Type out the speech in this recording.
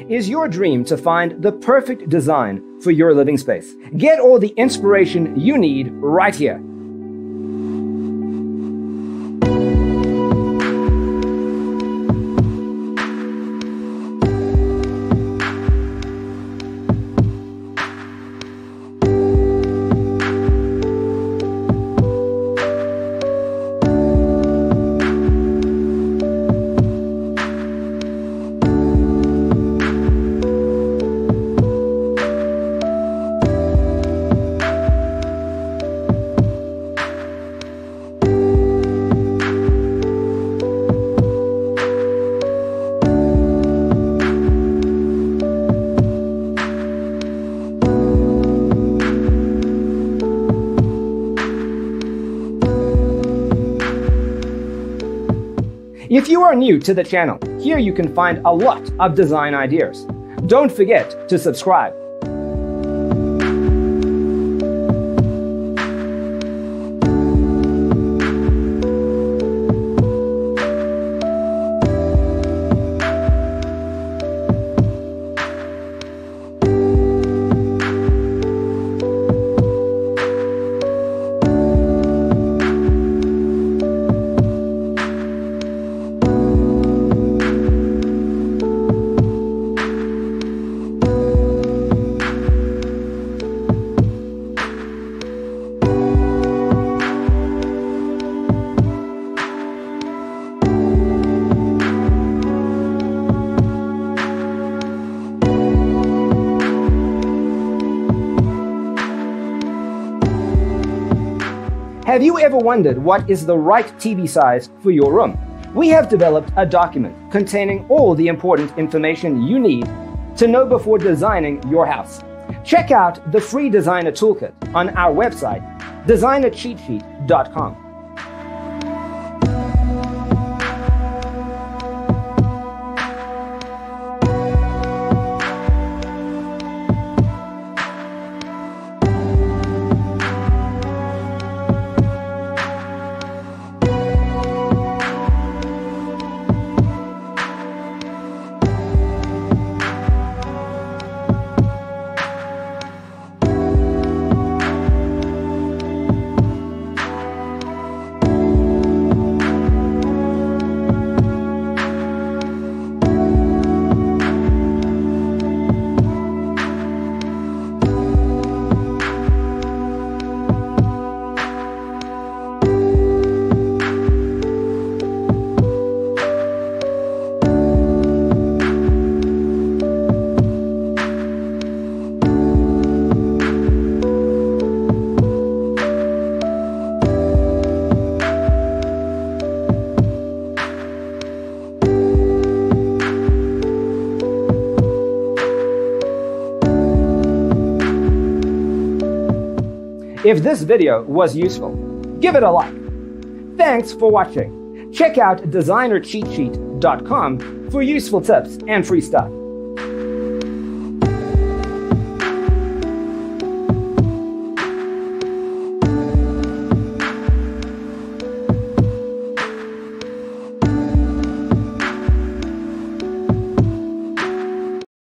Is your dream to find the perfect design for your living space? Get all the inspiration you need right here. If you are new to the channel, here you can find a lot of design ideas. Don't forget to subscribe. Have you ever wondered what is the right TV size for your room? We have developed a document containing all the important information you need to know before designing your house. Check out the free designer toolkit on our website, designercheatsheet.com. If this video was useful, give it a like. Thanks for watching. Check out designercheatsheet.com for useful tips and free stuff.